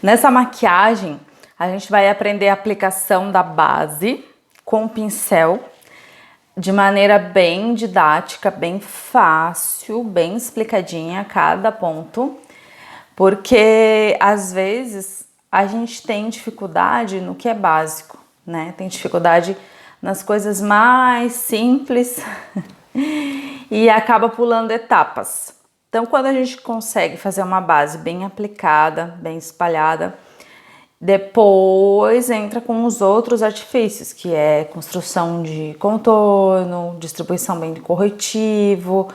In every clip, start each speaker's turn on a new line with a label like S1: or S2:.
S1: Nessa maquiagem, a gente vai aprender a aplicação da base com o pincel de maneira bem didática, bem fácil, bem explicadinha cada ponto, porque às vezes a gente tem dificuldade no que é básico, né? Tem dificuldade nas coisas mais simples e acaba pulando etapas. Então, quando a gente consegue fazer uma base bem aplicada, bem espalhada, depois entra com os outros artifícios, que é construção de contorno, distribuição bem de corretivo,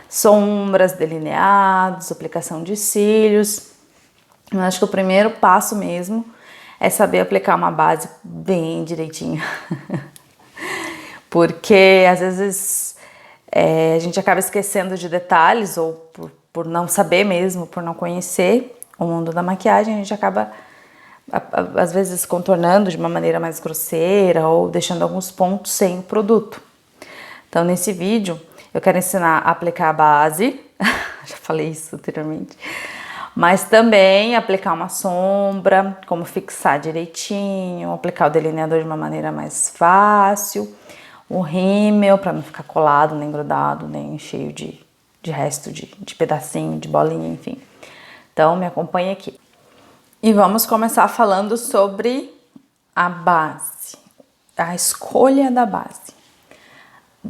S1: sombras, delineados, aplicação de cílios. Eu acho que o primeiro passo mesmo é saber aplicar uma base bem direitinho. Porque às vezes a gente acaba esquecendo de detalhes, ou por não saber mesmo, por não conhecer o mundo da maquiagem, a gente acaba às vezes contornando de uma maneira mais grosseira ou deixando alguns pontos sem o produto. Então nesse vídeo eu quero ensinar a aplicar a base, já falei isso anteriormente, mas também aplicar uma sombra, como fixar direitinho, aplicar o delineador de uma maneira mais fácil, o rímel para não ficar colado, nem grudado, nem cheio de resto de pedacinho, de bolinha, enfim. Então me acompanhe aqui. E vamos começar falando sobre a base, a escolha da base.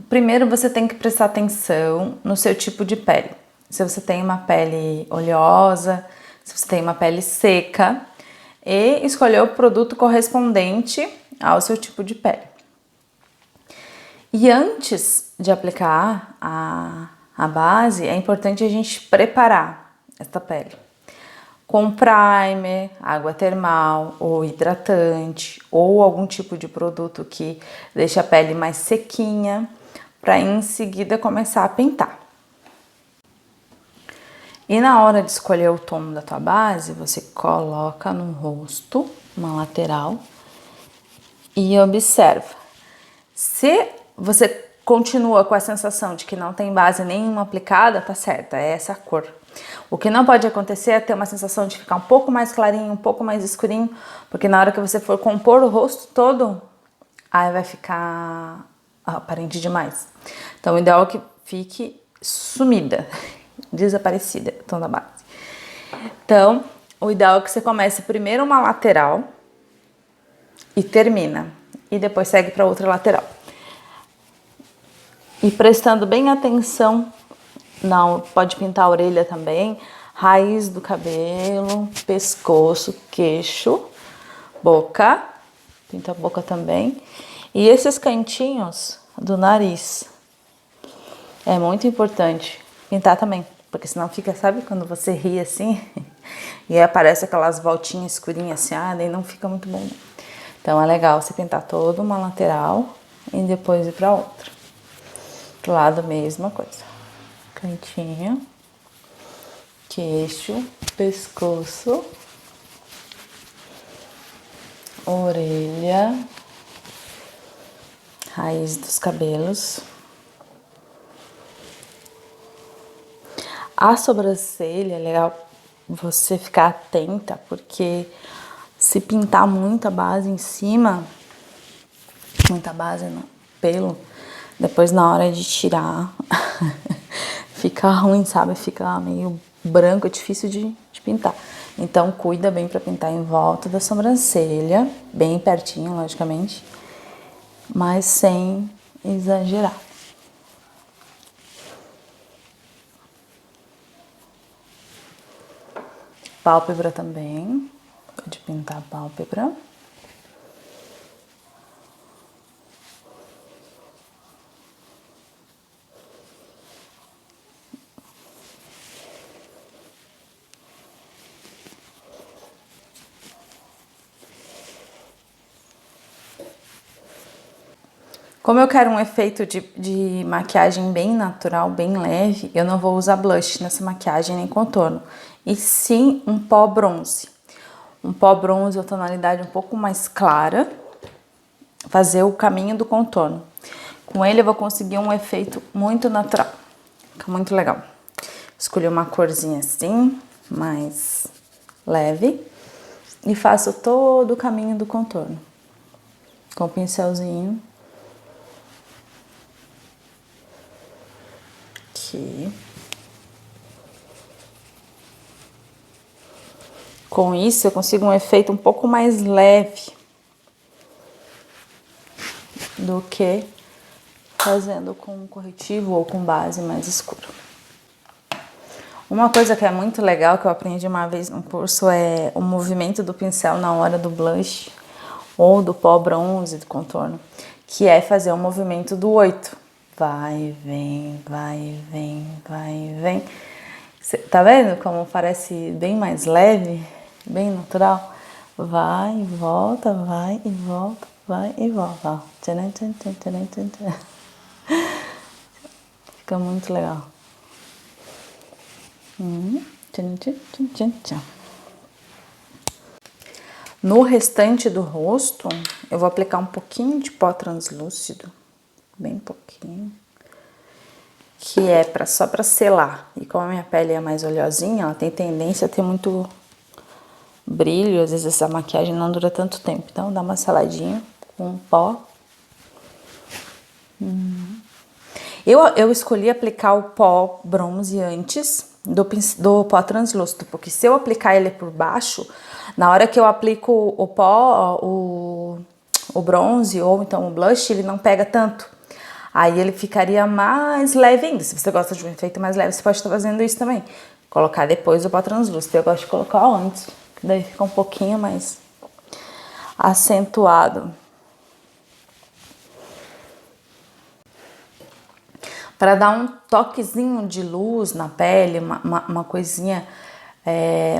S1: Primeiro você tem que prestar atenção no seu tipo de pele. Se você tem uma pele oleosa, se você tem uma pele seca, e escolher o produto correspondente ao seu tipo de pele. E antes de aplicar a base, é importante a gente preparar esta pele com primer, água termal ou hidratante ou algum tipo de produto que deixe a pele mais sequinha, para em seguida começar a pintar. E na hora de escolher o tom da tua base, você coloca no rosto, uma lateral, e observa. Se você continua com a sensação de que não tem base nenhuma aplicada, tá certo, é essa a cor. O que não pode acontecer é ter uma sensação de ficar um pouco mais clarinho, um pouco mais escurinho, porque na hora que você for compor o rosto todo, aí vai ficar aparente demais. Então o ideal é que fique sumida, desaparecida, o tom da base. Então o ideal é que você comece primeiro uma lateral e termina, e depois segue para outra lateral. E prestando bem atenção, não, pode pintar a orelha também, raiz do cabelo, pescoço, queixo, boca, pinta a boca também. E esses cantinhos do nariz, é muito importante pintar também, porque senão fica, sabe quando você ri assim, e aí aparece aquelas voltinhas escurinhas assim, daí não fica muito bom. Então é legal você pintar toda uma lateral e depois ir para outra. Do lado, mesma coisa. Cantinho, queixo, pescoço, orelha, raiz dos cabelos. A sobrancelha é legal você ficar atenta, porque se pintar muita base em cima, muita base no pelo, depois na hora de tirar fica ruim, sabe? Fica meio branco, é difícil de pintar. Então cuida bem para pintar em volta da sobrancelha, bem pertinho, logicamente, mas sem exagerar. Pálpebra também, pode pintar a pálpebra. Como eu quero um efeito de maquiagem bem natural, bem leve, eu não vou usar blush nessa maquiagem nem contorno, e sim um pó bronze. Um pó bronze ou tonalidade um pouco mais clara, fazer o caminho do contorno. Com ele eu vou conseguir um efeito muito natural, fica muito legal. Escolhi uma corzinha assim, mais leve, e faço todo o caminho do contorno. Com o pincelzinho. Aqui. Com isso eu consigo um efeito um pouco mais leve do que fazendo com corretivo ou com base mais escura. Uma coisa que é muito legal, que eu aprendi uma vez no curso, é o movimento do pincel na hora do blush ou do pó bronze, do contorno, que é fazer o movimento do 8. Vai, vem, vai, vem, vai, vem. Cê tá vendo como parece bem mais leve, bem natural? Vai e volta, vai e volta, vai e volta. Tcharam, tcharam, tcharam, tcharam, tcharam. Fica muito legal. Tcharam, tcharam, tcharam, tcharam. No restante do rosto, eu vou aplicar um pouquinho de pó translúcido, bem pouquinho, que é só pra selar. E como a minha pele é mais oleosinha, ela tem tendência a ter muito brilho, às vezes essa maquiagem não dura tanto tempo. Então dá uma seladinha com pó. Eu escolhi aplicar o pó bronze antes do pó translúcido, porque se eu aplicar ele por baixo, na hora que eu aplico o pó, o bronze ou então o blush, ele não pega tanto. Aí ele ficaria mais leve ainda. Se você gosta de um efeito mais leve, você pode estar fazendo isso também. Colocar depois o pó translúcido. Eu gosto de colocar antes, que daí fica um pouquinho mais acentuado. Para dar um toquezinho de luz na pele, uma coisinha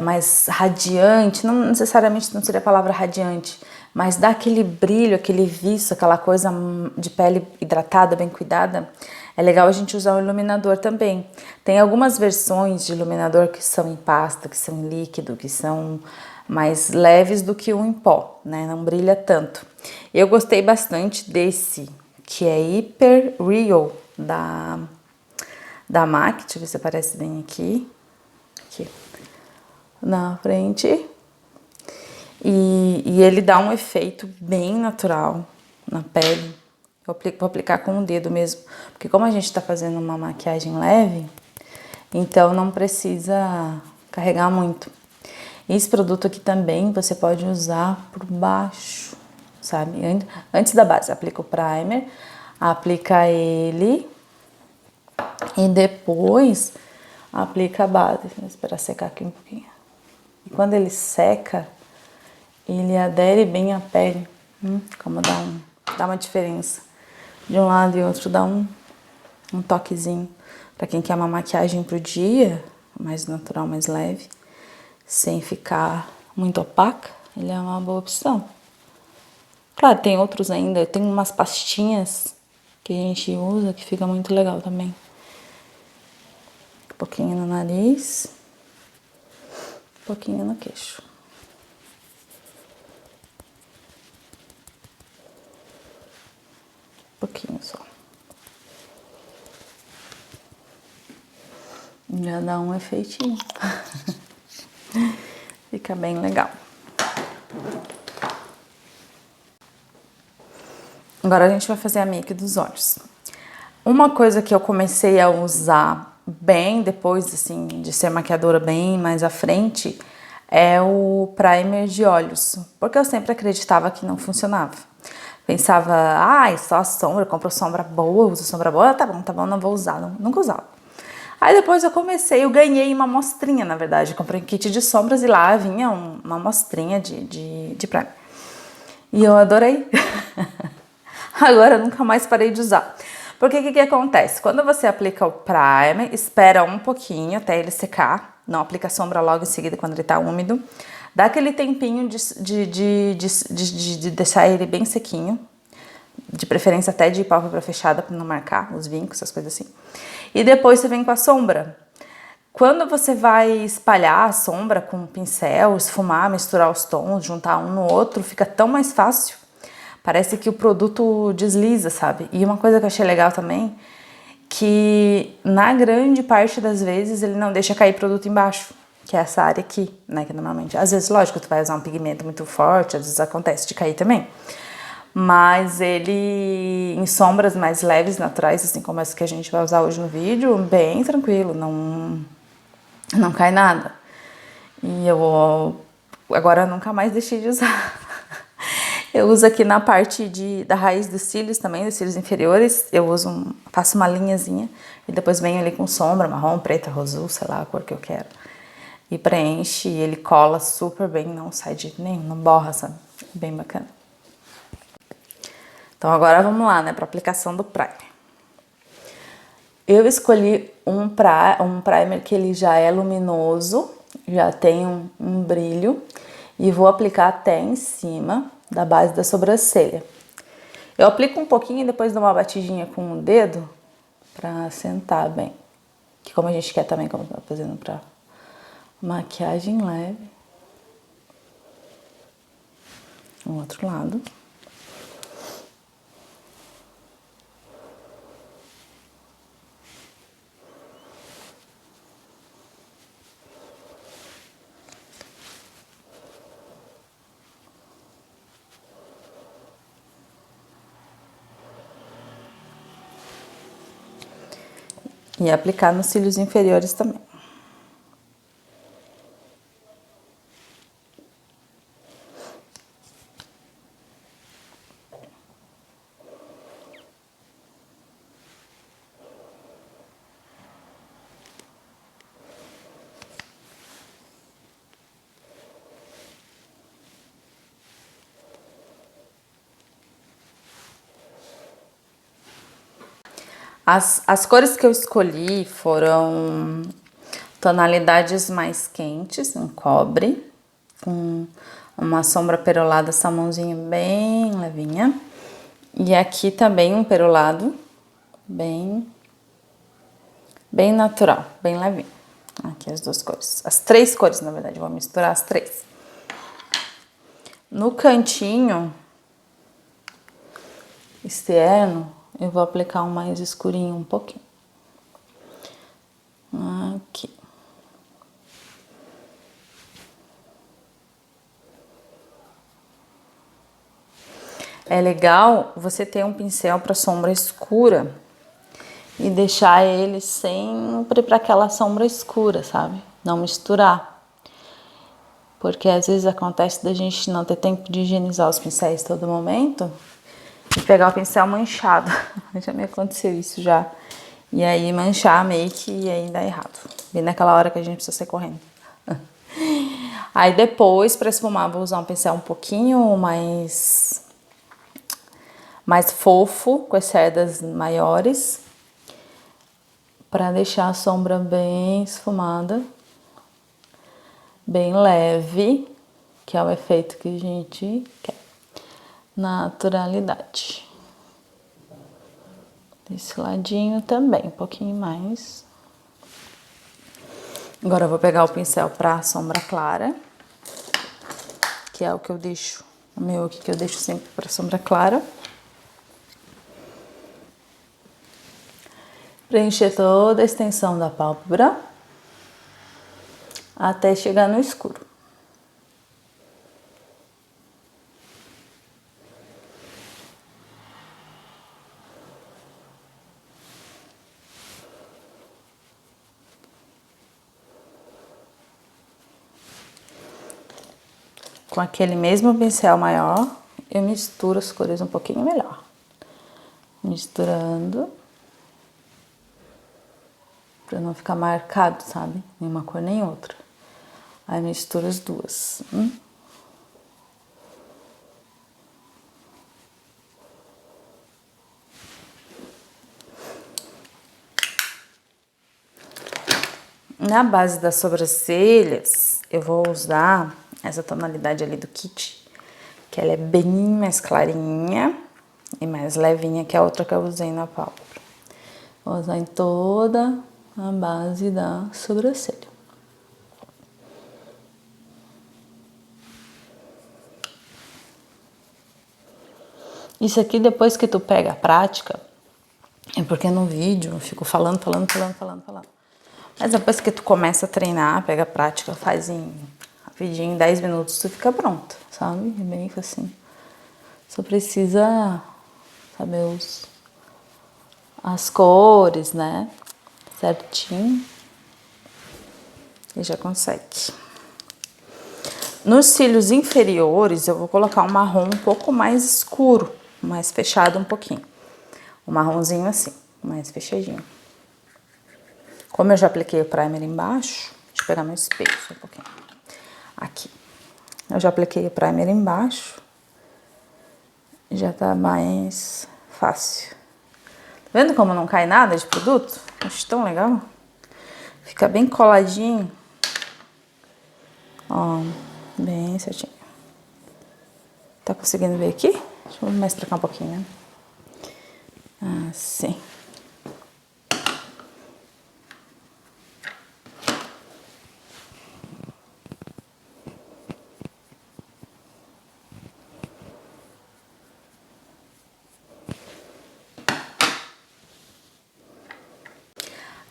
S1: mais radiante, não necessariamente não seria a palavra radiante, mas dá aquele brilho, aquele viço, aquela coisa de pele hidratada, bem cuidada. É legal a gente usar o iluminador também. Tem algumas versões de iluminador que são em pasta, que são em líquido, que são mais leves do que o em pó, né? Não brilha tanto. Eu gostei bastante desse, que é Hyper Real, da MAC. Deixa eu ver se aparece bem aqui. Aqui. Na frente. E ele dá um efeito bem natural na pele. Vou aplicar com o dedo mesmo, porque como a gente tá fazendo uma maquiagem leve, então não precisa carregar muito. Esse produto aqui também você pode usar por baixo, sabe? Antes da base, aplica o primer, aplica ele e depois aplica a base. Vou esperar secar aqui um pouquinho. E quando ele seca, ele adere bem à pele. Como dá uma diferença. De um lado e outro dá um toquezinho. Pra quem quer uma maquiagem pro dia, mais natural, mais leve, sem ficar muito opaca, ele é uma boa opção. Claro, tem outros ainda. Tem umas pastinhas que a gente usa que fica muito legal também. Um pouquinho no nariz, um pouquinho no queixo. Um pouquinho só. Já dá um efeitinho. Fica bem legal. Agora a gente vai fazer a make dos olhos. Uma coisa que eu comecei a usar bem depois, assim, de ser maquiadora bem mais à frente, é o primer de olhos. Porque eu sempre acreditava que não funcionava. Pensava, só a sombra, compro sombra boa, uso sombra boa, tá bom, não vou usar, nunca usava. Aí depois eu ganhei uma amostrinha, na verdade, comprei um kit de sombras e lá vinha uma amostrinha de primer. E eu adorei. Agora eu nunca mais parei de usar. Porque o que acontece? Quando você aplica o primer, espera um pouquinho até ele secar, não aplica a sombra logo em seguida quando ele tá úmido. Dá aquele tempinho de deixar ele bem sequinho, de preferência até de pálpebra fechada para não marcar os vincos, essas coisas assim. E depois você vem com a sombra. Quando você vai espalhar a sombra com o pincel, esfumar, misturar os tons, juntar um no outro, fica tão mais fácil. Parece que o produto desliza, sabe? E uma coisa que eu achei legal também, que na grande parte das vezes ele não deixa cair produto embaixo. que é essa área aqui, né, que normalmente, às vezes, lógico, tu vai usar um pigmento muito forte, às vezes acontece de cair também, mas ele, em sombras mais leves, naturais, assim como essa que a gente vai usar hoje no vídeo, bem tranquilo, não cai nada. E eu agora nunca mais deixei de usar. Eu uso aqui na parte da raiz dos cílios também, dos cílios inferiores, eu faço uma linhazinha e depois venho ali com sombra, marrom, preta, rosa, sei lá, a cor que eu quero. E preenche, e ele cola super bem, não sai de nenhum, não borra, sabe? Bem bacana. Então agora vamos lá, né, para aplicação do primer. Eu escolhi um primer que ele já é luminoso, já tem um brilho, e vou aplicar até em cima da base da sobrancelha. Eu aplico um pouquinho e depois dou uma batidinha com o dedo pra assentar bem. Que como a gente quer também, como eu tô fazendo pra maquiagem leve. O outro lado. E aplicar nos cílios inferiores também. As cores que eu escolhi foram tonalidades mais quentes, um cobre, com uma sombra perolada salmãozinho bem levinha. E aqui também um perolado bem natural, bem levinho. Aqui as duas cores, as três cores, na verdade, vou misturar as três. No cantinho externo, eu vou aplicar um mais escurinho um pouquinho. Aqui. É legal você ter um pincel para sombra escura e deixar ele sempre para aquela sombra escura, sabe? Não misturar. Porque às vezes acontece da gente não ter tempo de higienizar os pincéis todo momento e pegar o pincel manchado. Já me aconteceu isso já. E aí manchar a make e aí dá errado. Bem naquela hora que a gente precisa sair correndo. Aí depois, para esfumar, vou usar um pincel um pouquinho mais fofo, com as cerdas maiores, para deixar a sombra bem esfumada, bem leve, que é o efeito que a gente quer. Naturalidade. Desse ladinho também, um pouquinho mais. Agora eu vou pegar o pincel para sombra clara, que é o que eu deixo, o meu aqui que eu deixo sempre para sombra clara. Preencher toda a extensão da pálpebra até chegar no escuro. Com aquele mesmo pincel maior, eu misturo as cores um pouquinho melhor. Misturando. Pra não ficar marcado, sabe? Nenhuma cor nem outra. Aí misturo as duas. Na base das sobrancelhas, eu vou usar essa tonalidade ali do kit, que ela é bem mais clarinha e mais levinha que a outra que eu usei na pálpebra. Vou usar em toda a base da sobrancelha. Isso aqui, depois que tu pega a prática, é porque no vídeo eu fico falando. Mas depois que tu começa a treinar, pega a prática, faz rapidinho, em 10 minutos tu fica pronto, sabe? É bem assim. Só precisa saber as cores, né? Certinho. E já consegue. Nos cílios inferiores, eu vou colocar um marrom um pouco mais escuro, mais fechado um pouquinho. Um marronzinho assim, mais fechadinho. Como eu já apliquei o primer embaixo, deixa eu pegar meu espelho só um pouquinho. Aqui. Eu já apliquei o primer embaixo. Já tá mais fácil. Tá vendo como não cai nada de produto? Acho tão legal. Fica bem coladinho. Ó, bem certinho. Tá conseguindo ver aqui? Deixa eu mais pra cá um pouquinho, né? Assim.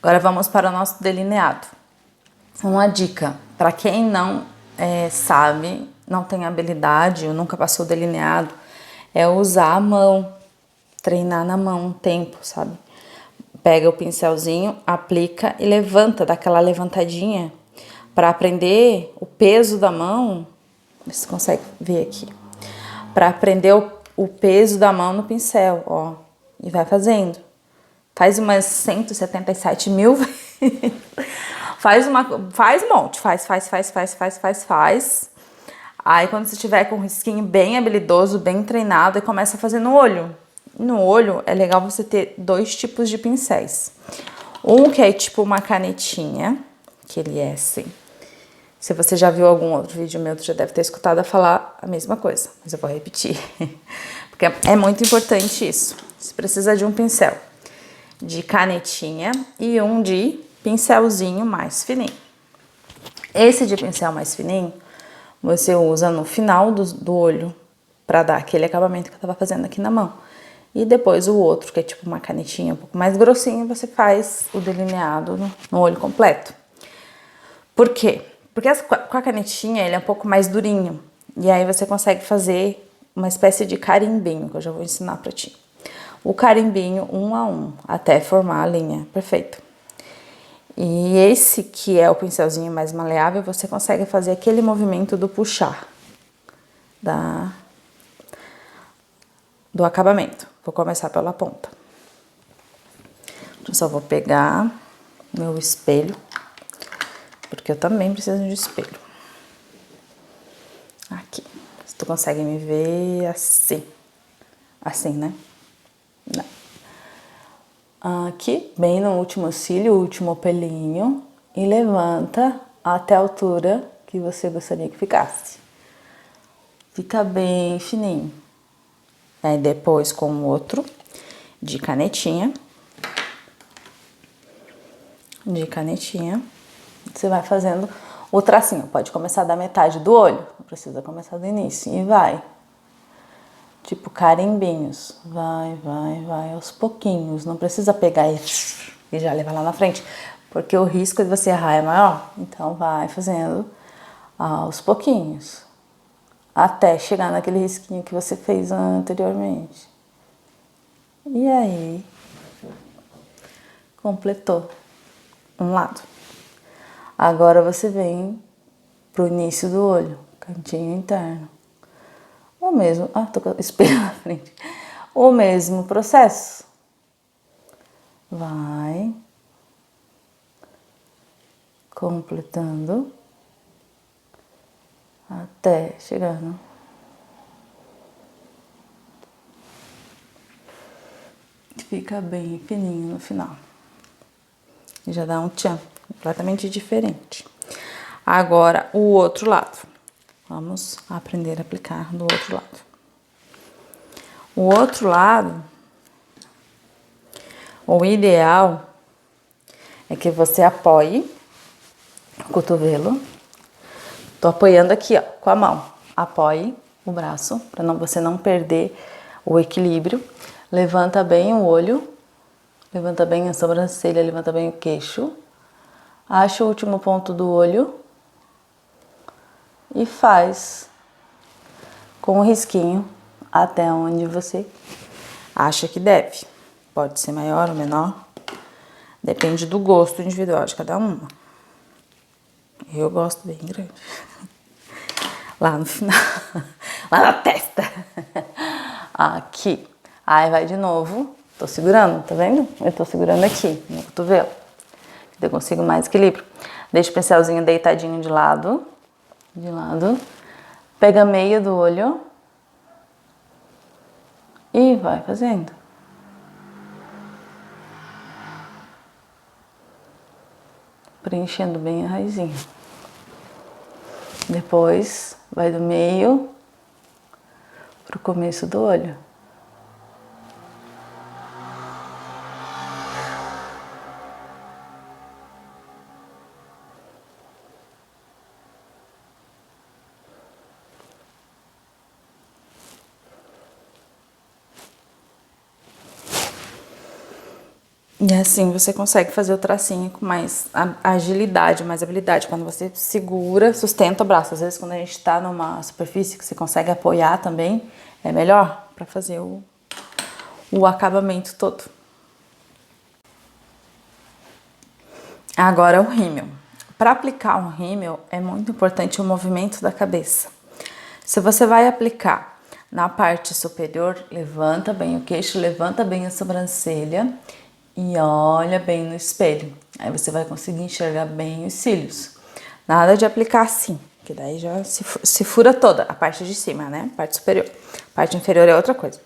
S1: Agora vamos para o nosso delineado. Uma dica, para quem não sabe, não tem habilidade ou nunca passou delineado, é usar a mão, treinar na mão um tempo, sabe? Pega o pincelzinho, aplica e levanta, dá aquela levantadinha para aprender o peso da mão. Você consegue ver aqui. Para aprender o peso da mão no pincel, ó. E vai fazendo. Faz umas 177 mil vezes. Faz um monte. Faz. Aí quando você tiver com um risquinho bem habilidoso, bem treinado, aí começa a fazer no olho. No olho é legal você ter 2 tipos de pincéis. Um que é tipo uma canetinha, que ele é assim. Se você já viu algum outro vídeo meu, tu já deve ter escutado a falar a mesma coisa, mas eu vou repetir. Porque é muito importante isso. Você precisa de um pincel de canetinha e um de pincelzinho mais fininho. Esse de pincel mais fininho, você usa no final do olho, para dar aquele acabamento que eu tava fazendo aqui na mão. E depois o outro, que é tipo uma canetinha um pouco mais grossinha, você faz o delineado no olho completo. Por quê? Porque com a canetinha ele é um pouco mais durinho. E aí você consegue fazer uma espécie de carimbinho, que eu já vou ensinar pra ti. O carimbinho 1 a 1, até formar a linha perfeita. E esse que é o pincelzinho mais maleável, você consegue fazer aquele movimento do puxar do acabamento. Vou começar pela ponta. Eu só vou pegar meu espelho, porque eu também preciso de espelho. Aqui. Se tu consegue me ver assim. Assim, né? Não. Aqui, bem no último cílio, o último pelinho, e levanta até a altura que você gostaria que ficasse. Fica bem fininho. Aí depois com o outro de canetinha, você vai fazendo o tracinho. Pode começar da metade do olho, não precisa começar do início, e vai. Tipo carimbinhos, vai, aos pouquinhos, não precisa pegar e já levar lá na frente, porque o risco de você errar é maior, então vai fazendo aos pouquinhos, até chegar naquele risquinho que você fez anteriormente. E aí, completou um lado. Agora você vem pro início do olho, cantinho interno. O mesmo, tô com o espelho na frente. O mesmo processo. Vai completando até chegar no... Fica bem fininho no final. E já dá um tchan, completamente diferente. Agora, o outro lado. Vamos aprender a aplicar do outro lado. O outro lado, o ideal é que você apoie o cotovelo. Tô apoiando aqui, ó, com a mão. Apoie o braço, para você não perder o equilíbrio. Levanta bem o olho, levanta bem a sobrancelha, levanta bem o queixo. Acha o último ponto do olho e faz com o risquinho até onde você acha que deve. Pode ser maior ou menor, depende do gosto individual de cada uma. Eu gosto bem grande. Lá no final, lá na testa. Aqui. Aí vai de novo. Tô segurando, tá vendo? Eu tô segurando aqui, no cotovelo. Eu consigo mais equilíbrio. Deixa o pincelzinho deitadinho de lado. De lado. Pega a meia do olho. E vai fazendo. Preenchendo bem a raizinha. Depois vai do meio pro começo do olho. E assim você consegue fazer o tracinho com mais agilidade, mais habilidade. Quando você segura, sustenta o braço. Às vezes quando a gente tá numa superfície que você consegue apoiar também, é melhor para fazer o acabamento todo. Agora o rímel. Para aplicar um rímel é muito importante o movimento da cabeça. Se você vai aplicar na parte superior, levanta bem o queixo, levanta bem a sobrancelha e olha bem no espelho. Aí você vai conseguir enxergar bem os cílios. Nada de aplicar assim, que daí já se fura toda a parte de cima, né? Parte superior. Parte inferior é outra coisa.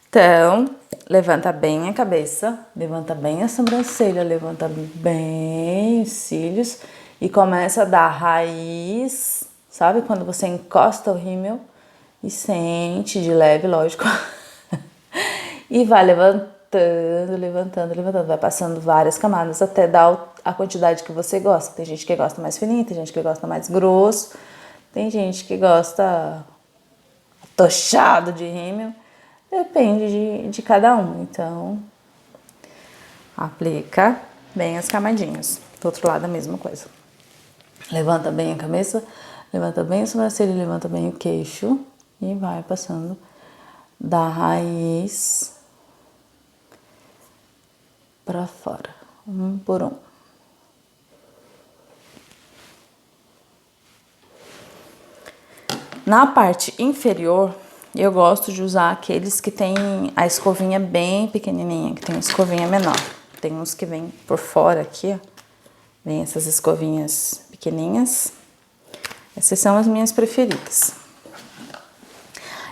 S1: Então, levanta bem a cabeça, levanta bem a sobrancelha, levanta bem os cílios e começa a dar raiz, sabe? Quando você encosta o rímel e sente de leve, lógico, e vai levantando, levantando, levantando, vai passando várias camadas até dar a quantidade que você gosta. Tem gente que gosta mais fininho, tem gente que gosta mais grosso, tem gente que gosta tochado de rímel. Depende de cada um, então aplica bem as camadinhas. Do outro lado a mesma coisa. Levanta bem a cabeça, levanta bem a sobrancelha, levanta bem o queixo e vai passando da raiz pra fora, um por um. Na parte inferior, eu gosto de usar aqueles que tem a escovinha bem pequenininha, que tem a escovinha menor. Tem uns que vem por fora aqui, ó. Vem essas escovinhas pequenininhas. Essas são as minhas preferidas.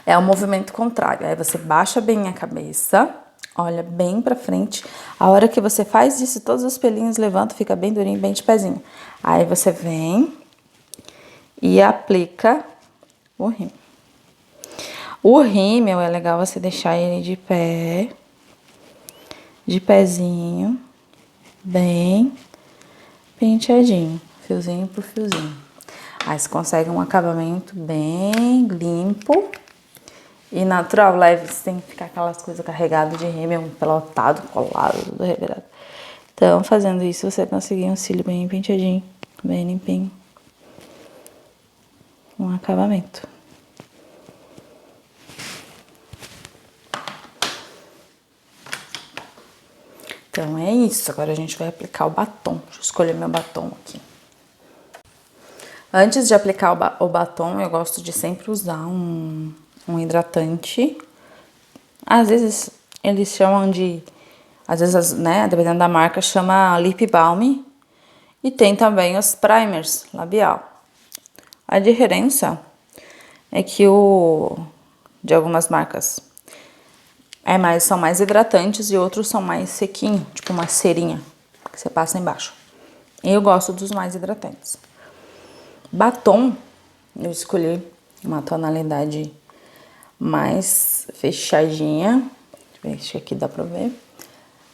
S1: É o movimento contrário. Aí você baixa bem a cabeça, olha bem pra frente. A hora que você faz isso, todos os pelinhos levantam, fica bem durinho, bem de pezinho. Aí você vem e aplica o rímel. O rímel é legal você deixar ele de pé, de pezinho, bem penteadinho, fiozinho por fiozinho. Aí você consegue um acabamento bem limpo e natural, leve, sem ficar aquelas coisas carregadas de rímel, pelotado, colado, tudo revirado. Então, fazendo isso, você conseguir um cílio bem penteadinho, bem limpinho. Um acabamento. Então é isso, agora a gente vai aplicar o batom. Deixa eu escolher meu batom aqui. Antes de aplicar o batom, eu gosto de sempre usar um hidratante. Às vezes eles chamam de... Às vezes, né, dependendo da marca, chama lip balm. E tem também os primers labial. A diferença é que de algumas marcas são mais hidratantes e outros são mais sequinhos, tipo uma cerinha que você passa embaixo. Eu gosto dos mais hidratantes. Batom, eu escolhi uma tonalidade mais fechadinha. Deixa eu ver, aqui dá pra ver.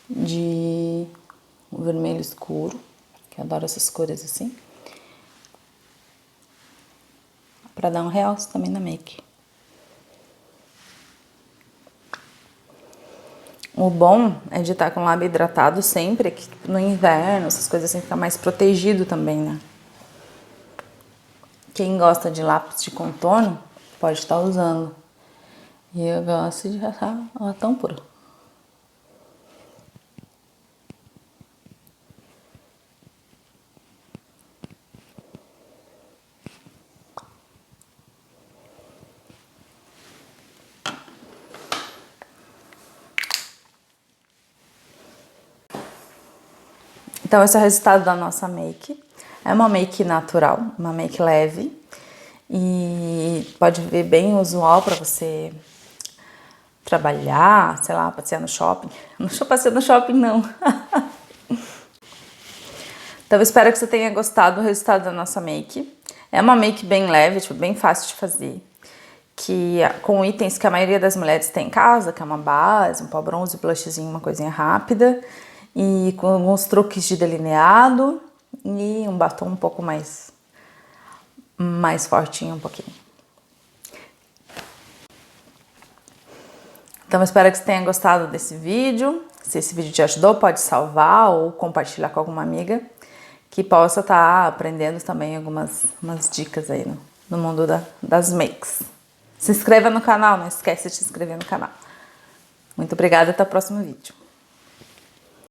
S1: De vermelho escuro, que eu adoro essas cores assim. Pra dar um realce também na make. o bom é de estar com o lábio hidratado sempre, que no inverno, essas coisas assim, fica mais protegido também, né? Quem gosta de lápis de contorno, pode estar usando. E eu gosto de achar ela tão pura. Então esse é o resultado da nossa make. É uma make natural, uma make leve. E pode ver bem usual para você trabalhar, sei lá, passear no shopping. Não estou passeando no shopping, não. Então eu espero que você tenha gostado do resultado da nossa make. É uma make bem leve, tipo, bem fácil de fazer. Que com itens que a maioria das mulheres tem em casa, que é uma base, um pó bronze, blushzinho, uma coisinha rápida. E com alguns truques de delineado e um batom um pouco mais fortinho um pouquinho. Então eu espero que você tenha gostado desse vídeo. Se esse vídeo te ajudou, pode salvar ou compartilhar com alguma amiga que possa estar aprendendo também algumas dicas aí no mundo das makes. Se inscreva no canal, não esquece de se inscrever no canal. Muito obrigada, até o próximo vídeo.